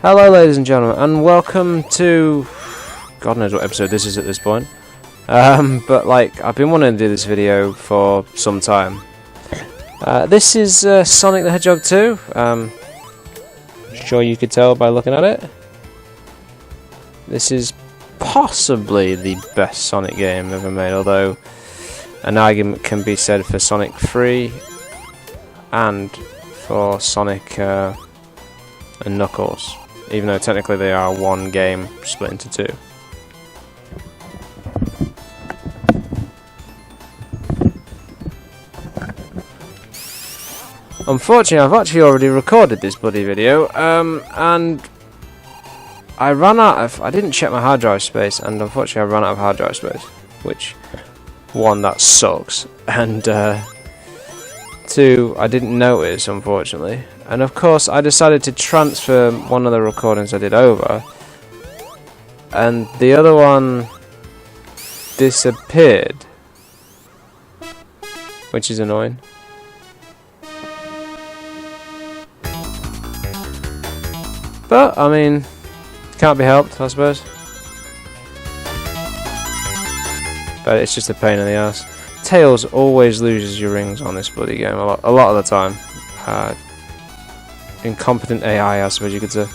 Hello ladies and gentlemen, and welcome to... God knows what episode this is at this point. But like, I've been wanting to do this video for some time. This is Sonic the Hedgehog 2. Sure you could tell by looking at it. This is possibly the best Sonic game ever made, although an argument can be said for Sonic 3 and for Sonic and Knuckles, even though technically they are one game split into two. Unfortunately, I've actually already recorded this bloody video, and I ran out of... I didn't check my hard drive space, and unfortunately I ran out of hard drive space, which, one, that sucks, and two, I didn't notice, unfortunately. And of course, I decided to transfer one of the recordings I did over, and the other one disappeared, which is annoying. But, I mean, can't be helped, I suppose. But it's just a pain in the ass. Tails always loses your rings on this bloody game, a lot of the time. Incompetent AI, I suppose you could say.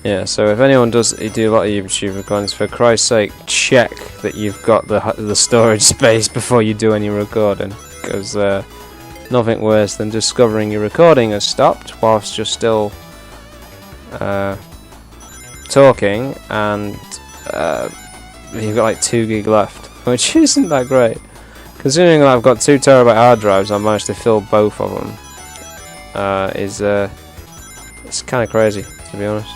Yeah, so if anyone does do a lot of YouTube recordings, for Christ's sake, check that you've got the storage space before you do any recording, because nothing worse than discovering your recording has stopped whilst you're still talking, and you've got like 2 gig left, which isn't that great. Considering that I've got 2 terabyte hard drives, I managed to fill both of them. It's kind of crazy, to be honest.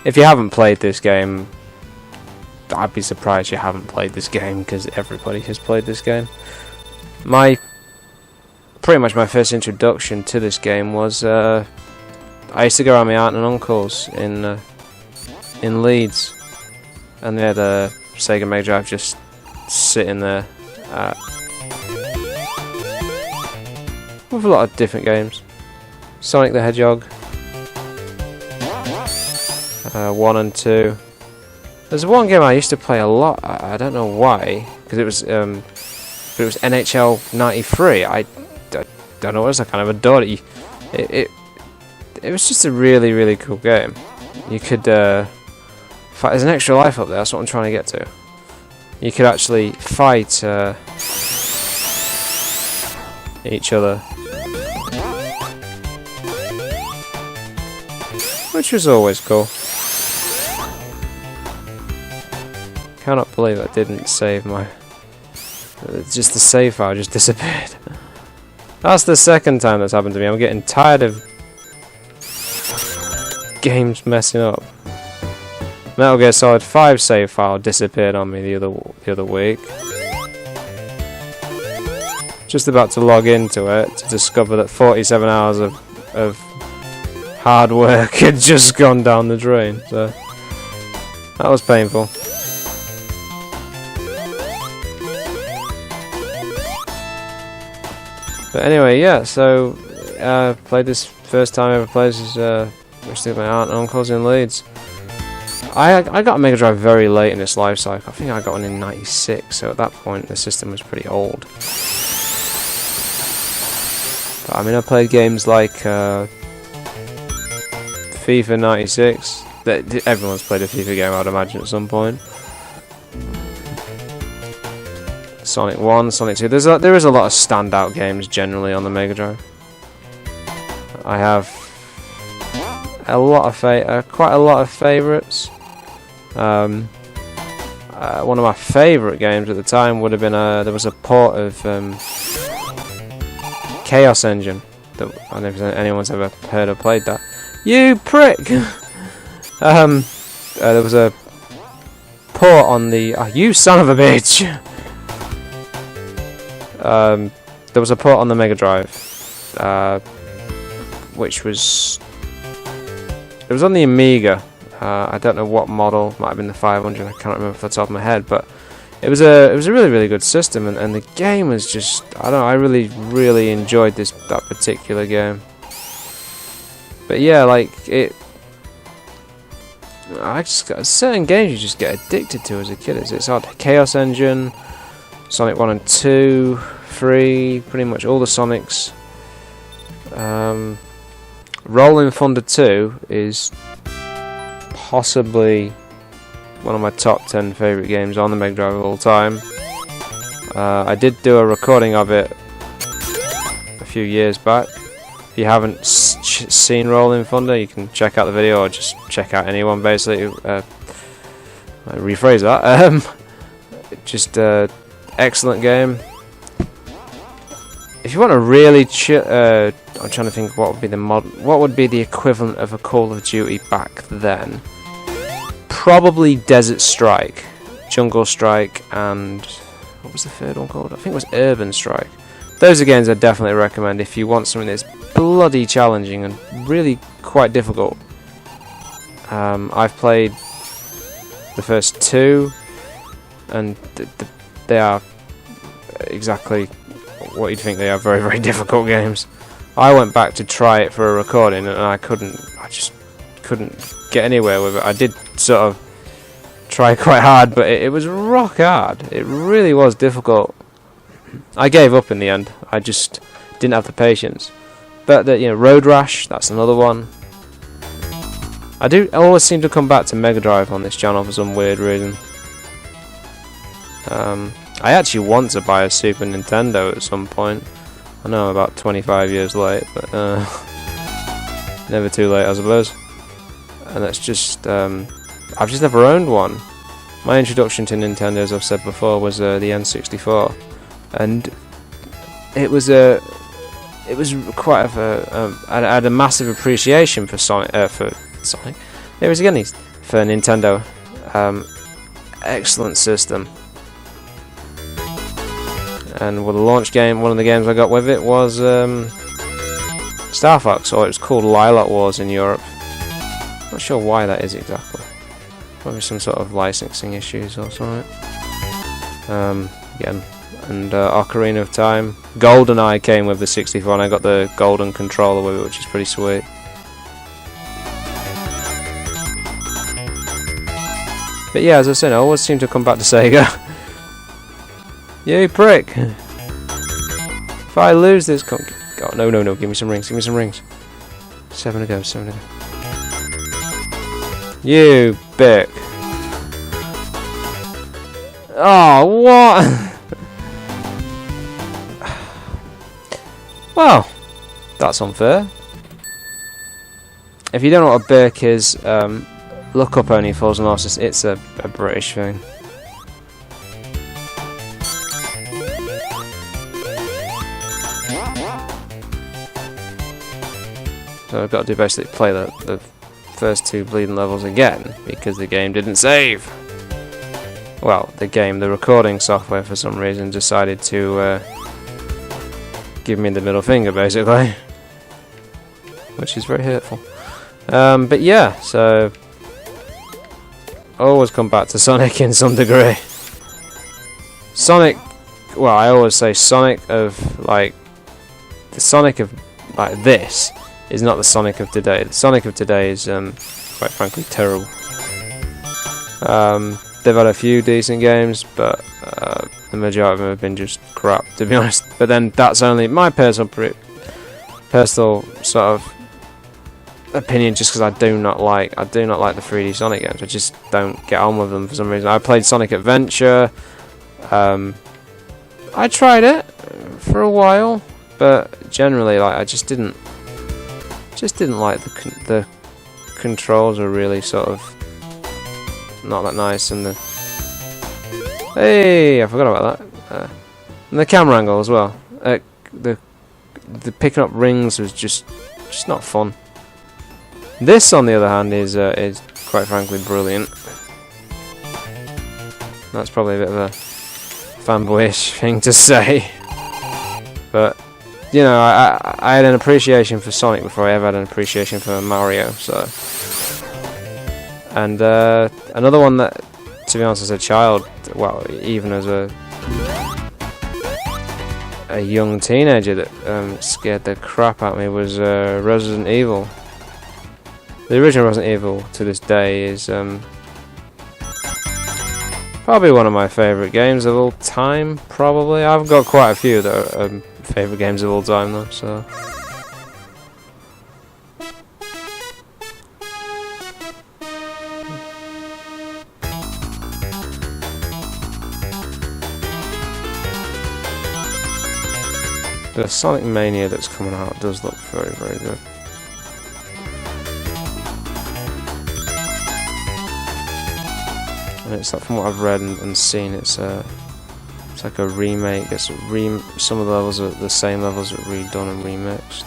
If you haven't played this game, I'd be surprised you haven't played this game, because everybody has played this game. Pretty much my first introduction to this game was I used to go around my aunt and uncle's in Leeds, and they had a Sega Mega Drive just sitting there with a lot of different games. Sonic the Hedgehog 1 and 2. There's one game I used to play a lot. I don't know why, because it was NHL '93. I don't know what it was. I kind of adored it. It was just a really, really cool game. You could fight. There's an extra life up there. That's what I'm trying to get to. You could actually fight each other, which was always cool. Cannot believe I didn't save my... just the save file just disappeared. That's the second time that's happened to me. I'm getting tired of games messing up. Metal Gear Solid 5 save file disappeared on me the other week. Just about to log into it to discover that 47 hours of hard work had just gone down the drain. So that was painful. But anyway, yeah, so played this first time I ever played this with my aunt and uncles in Leeds. I got a Mega Drive very late in its life cycle. I think I got one in '96, so at that point the system was pretty old. But I mean, I played games like FIFA '96. Everyone's played a FIFA game, I'd imagine, at some point. Sonic 1, Sonic 2. There is a lot of standout games generally on the Mega Drive. I have a lot of quite a lot of favourites. One of my favourite games at the time would have been there was a port of Chaos Engine. I don't know if anyone's ever heard or played that. You prick! There was a port on the... Oh, you son of a bitch! there was a port on the Mega Drive, which was... It was on the Amiga. I don't know what model. Might have been the 500. I can't remember off the top of my head, but it was a really good system, and the game was just, I don't know, I really enjoyed that particular game. But yeah, like I just got certain games you just get addicted to as a kid. It's odd. Chaos Engine, Sonic 1 and 2, 3, pretty much all the Sonics. Rolling Thunder 2 is possibly one of my top 10 favourite games on the Mega Drive of all time. I did do a recording of it a few years back. If you haven't seen Rolling Thunder, you can check out the video, or just check out anyone, basically. I rephrase that. Just excellent game. If you want to really I'm trying to think what would be the equivalent of a Call of Duty back then. Probably Desert Strike, Jungle Strike, and what was the third one called? I think it was Urban Strike. Those are games I definitely recommend if you want something that's bloody challenging and really quite difficult. I've played the first two, and they are exactly what you'd think they are, very difficult games. I went back to try it for a recording, and I just couldn't get anywhere with it. I did sort of try quite hard, but it was rock hard. It really was difficult. I gave up in the end. I just didn't have the patience. But Road Rash, that's another one. I always seem to come back to Mega Drive on this channel for some weird reason. I actually want to buy a Super Nintendo at some point. I know I'm about 25 years late, but never too late, I suppose. And that's just, I've just never owned one. My introduction to Nintendo, as I've said before, was the N64, and it was quite I had a massive appreciation for Sonic. There was again for Nintendo. Excellent system. And with the launch game, one of the games I got with it was Star Fox, or it was called Lilac Wars in Europe. Not sure why that is exactly. Probably some sort of licensing issues or something. Again, and Ocarina of Time. GoldenEye came with the 64, and I got the golden controller with it, which is pretty sweet. But yeah, as I said, I always seem to come back to Sega. You prick! If I lose this God, no, give me some rings, 7 to go. You bick! Oh, what? Well, that's unfair. If you don't know what a birk is, look up Only Fools and Horses. It's a British thing. So I've got to basically play the first two bleeding levels again, because the game didn't save. Well, the recording software for some reason decided to give me the middle finger, basically. Which is very hurtful. But yeah, so I always come back to Sonic in some degree. Sonic, well, I always say Sonic of, like, the Sonic of, like, this is not the Sonic of today. The Sonic of today is, quite frankly, terrible. They've had a few decent games, but the majority of them have been just crap, to be honest. But then that's only my personal sort of opinion, just because I do not like the 3D Sonic games. I just don't get on with them for some reason. I played Sonic Adventure. I tried it for a while, but generally, like, I just didn't like the controls are really sort of not that nice, and hey, I forgot about that. And the camera angle as well. The picking up rings was just not fun. This, on the other hand, is quite frankly brilliant. That's probably a bit of a fanboyish thing to say. But you know, I had an appreciation for Sonic before I ever had an appreciation for Mario. So, and another one that, to be honest, as a child, well, even as a young teenager, that scared the crap out of me was Resident Evil. The original Resident Evil to this day is probably one of my favourite games of all time. Probably, I've got quite a few that are favourite games of all time though. So. The Sonic Mania that's coming out does look very, very good. And it's like, from what I've read and seen, it's like a remake. It's some of the levels are the same levels that redone and remixed.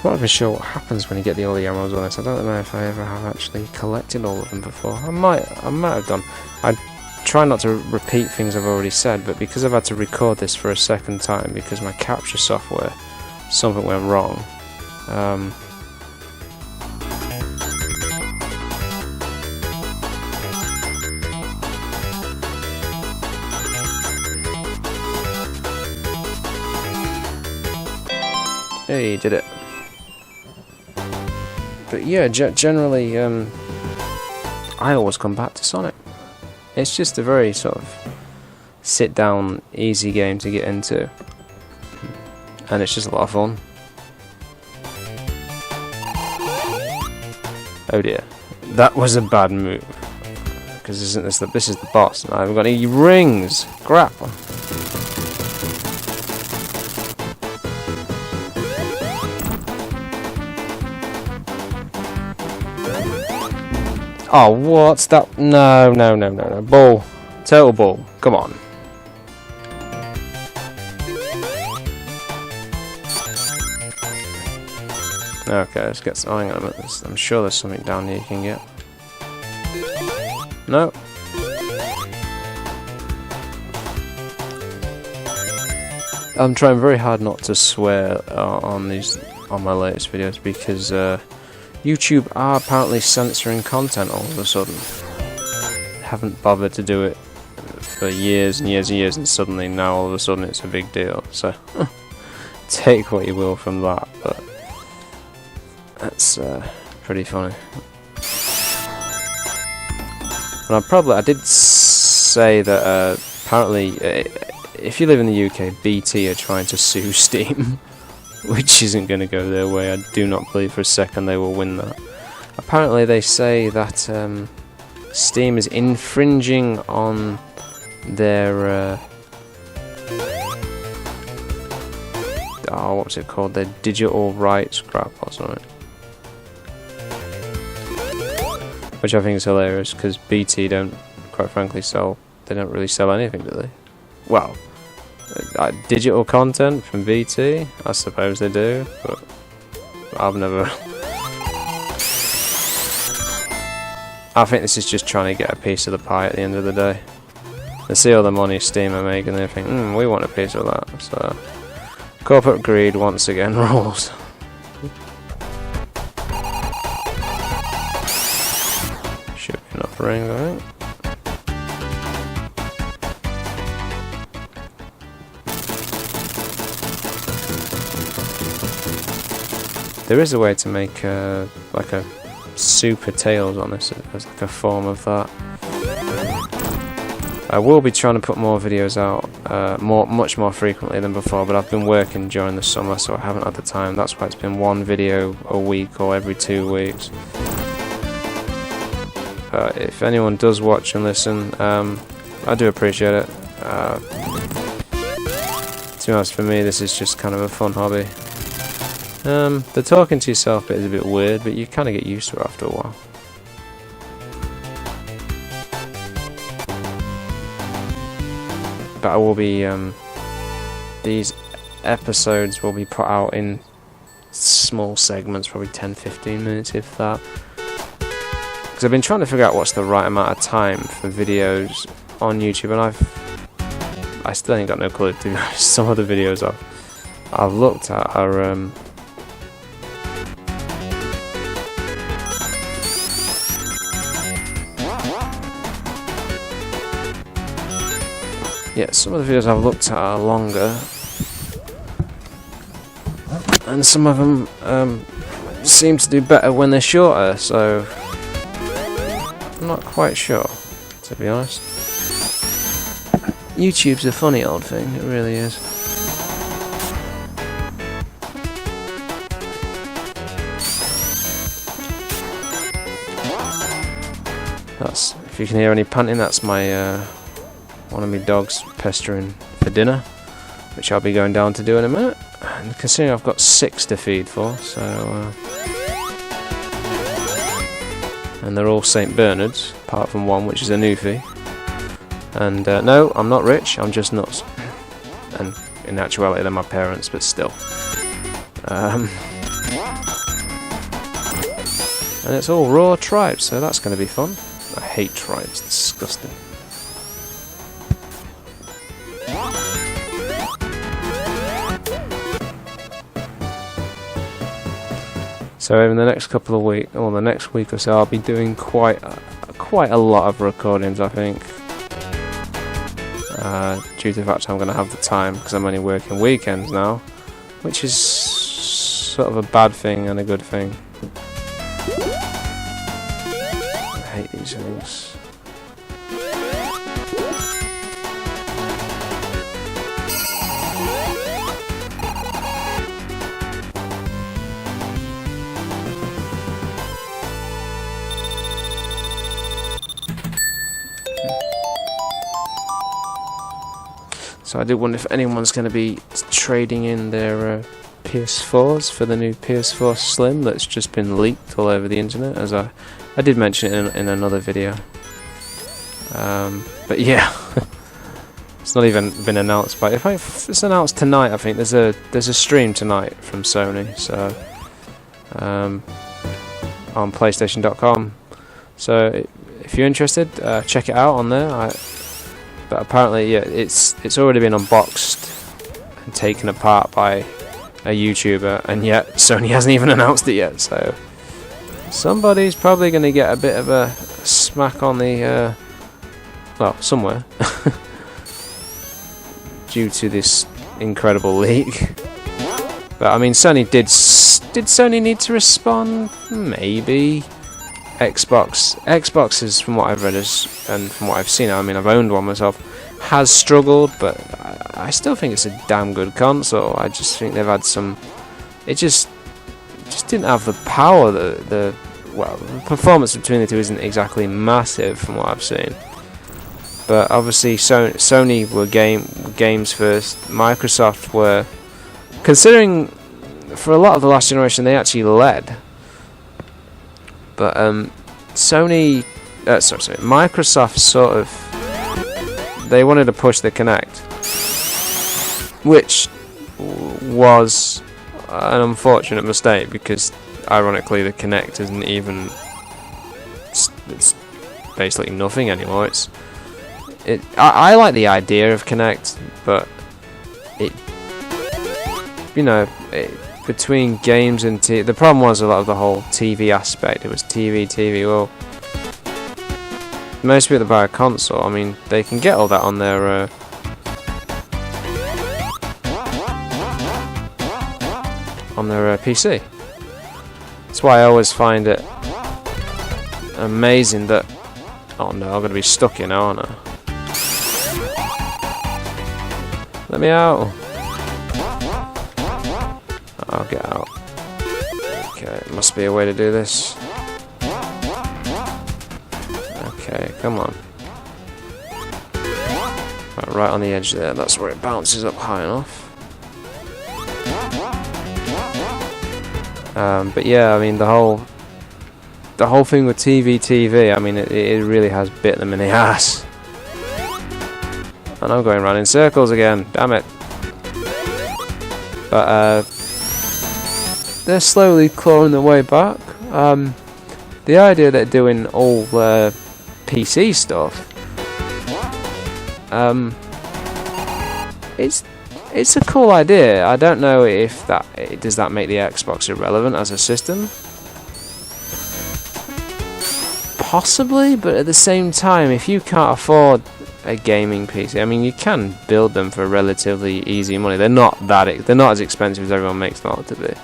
I'm not even sure what happens when you get all the emeralds on this. I don't know if I ever have actually collected all of them before. I might have done. I try not to repeat things I've already said, but because I've had to record this for a second time because my capture software, something went wrong. Hey, did it. But yeah, generally, I always come back to Sonic. It's just a very sort of sit-down, easy game to get into. And it's just a lot of fun. Oh dear. That was a bad move. Because this is the boss, and I haven't got any rings! Crap! Oh, what's that? No. Bull. Total bull. Come on. Okay, let's get some. Hang on a minute. I'm sure there's something down here you can get. No. I'm trying very hard not to swear on my latest videos because YouTube are apparently censoring content all of a sudden. Haven't bothered to do it for years and years and years, and suddenly now all of a sudden it's a big deal. So take what you will from that, but that's pretty funny. And I did say that apparently if you live in the UK, BT are trying to sue Steam. Which isn't going to go their way. I do not believe for a second they will win that. Apparently they say that Steam is infringing on their what's it called? Their digital rights crap or something. Which I think is hilarious because BT don't, quite frankly, they don't really sell anything, do they? Well, digital content from BT, I suppose they do, but I've never. I think this is just trying to get a piece of the pie at the end of the day. They see all the money Steam are making, and they think, we want a piece of that. So, corporate greed once again rules. Should be enough rings, I think. There is a way to make like a Super Tails on this, as like a form of that. I will be trying to put more videos out, much more frequently than before, but I've been working during the summer, so I haven't had the time. That's why it's been one video a week or every 2 weeks. If anyone does watch and listen, I do appreciate it. To be honest, for me, this is just kind of a fun hobby. The talking to yourself bit is a bit weird, but you kind of get used to it after a while. But I will be, these episodes will be put out in small segments, probably 10-15 minutes if that. Because I've been trying to figure out what's the right amount of time for videos on YouTube, and I still ain't got no clue, to be honest. Some of the videos I've looked at are yeah, some of the videos I've looked at are longer, and some of them seem to do better when they're shorter, so I'm not quite sure, to be honest. YouTube's a funny old thing, it really is. That's, if you can hear any panting, that's my one of my dogs pestering for dinner, which I'll be going down to do in a minute. And considering I've got 6 to feed for, so and they're all St. Bernards, apart from one which is a newfie. And no, I'm not rich, I'm just nuts. And in actuality they're my parents, but still. And it's all raw tribes, so that's going to be fun. I hate tribes, disgusting. So in the next couple of weeks, or the next week or so, I'll be doing quite a lot of recordings, I think. Due to the fact I'm going to have the time, because I'm only working weekends now, which is sort of a bad thing and a good thing. I hate these things. So I do wonder if anyone's going to be trading in their PS4s for the new PS4 Slim that's just been leaked all over the internet, as I did mention it in another video. But yeah, it's not even been announced. But if it's announced tonight, I think there's a stream tonight from Sony. So on PlayStation.com. So if you're interested, check it out on there. But apparently, yeah, it's already been unboxed and taken apart by a YouTuber, and yet Sony hasn't even announced it yet. So somebody's probably going to get a bit of a smack on the well, somewhere due to this incredible leak. But I mean, Sony did Sony need to respond? Maybe. Xbox is, from what I've read and from what I've seen, I mean, I've owned one myself, has struggled, but I still think it's a damn good console. I just think they've had some, it just didn't have the power. Well, the performance between the two isn't exactly massive from what I've seen. But obviously Sony were games first. Microsoft were, considering for a lot of the last generation they actually led. But Microsoft sort of, they wanted to push the Kinect, which was an unfortunate mistake, because ironically the Kinect isn't even, it's basically nothing anymore. I like the idea of Kinect, but between games and TV, the problem was a lot of the whole TV aspect. It was TV. Well, most people that buy a console, I mean, they can get all that on their PC. That's why I always find it amazing that. Oh no, I'm gonna be stuck here now, aren't I? Let me out. I'll get out. Okay, must be a way to do this. Okay, come on. Right on the edge there, that's where it bounces up high enough. But yeah, I mean the whole thing with TV, I mean it really has bit them in the ass. And I'm going around in circles again, damn it. But they're slowly clawing their way back. The idea that doing all PC stuff, it's a cool idea. I don't know if does that make the Xbox irrelevant as a system. Possibly, but at the same time, if you can't afford a gaming PC, I mean, you can build them for relatively easy money. They're not as expensive as everyone makes them out to be.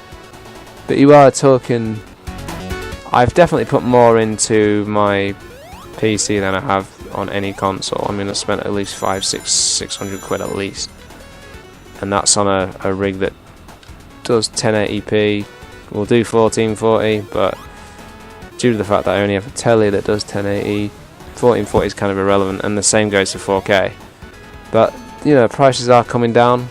But you are talking. I've definitely put more into my PC than I have on any console. I mean, I spent at least 600 quid at least, and that's on a rig that does 1080p. Will do 1440, but due to the fact that I only have a telly that does 1080, 1440 is kind of irrelevant, and the same goes for 4K. But you know, prices are coming down.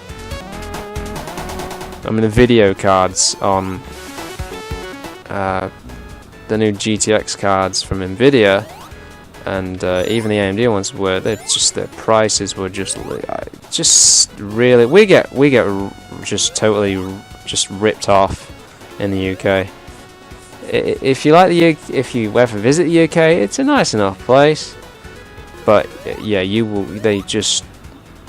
I mean, the video cards on the new GTX cards from Nvidia, and even the AMD ones their prices were just really we get just totally just ripped off in the UK. If you ever visit the UK, it's a nice enough place, but yeah, they just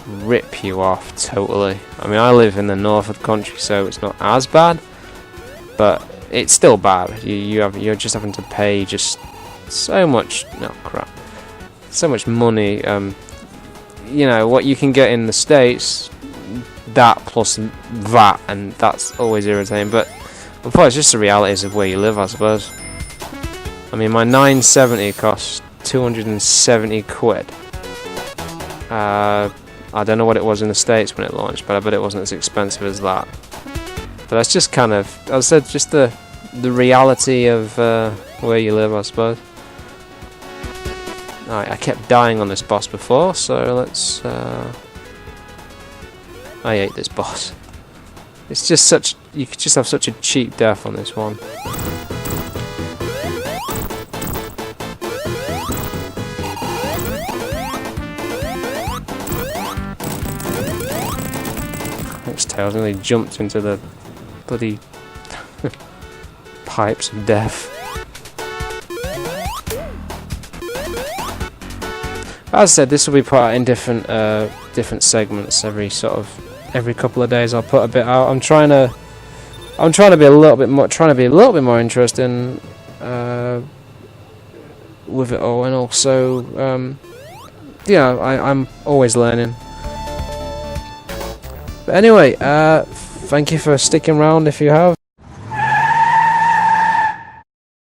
rip you off totally. I mean, I live in the north of the country, so it's not as bad, but it's still bad. You're just having to pay just so much so much money. You know what you can get in the States, that plus VAT, and that's always irritating. But unfortunately, it's just the realities of where you live, I suppose. I mean, my 970 cost 270 quid. I don't know what it was in the States when it launched, but I bet it wasn't as expensive as that. But that's just kind of, as I said, just the reality of where you live, I suppose. Alright, I kept dying on this boss before, so let's... I hate this boss. It's just you could just have such a cheap death on this one. Its tails nearly jumped into the bloody pipes of death. As I said, this will be put out in different segments every couple of days. I'll put a bit out. I'm trying to be a little bit more interesting with it all, and also yeah, I'm always learning. But anyway, thank you for sticking around if you have.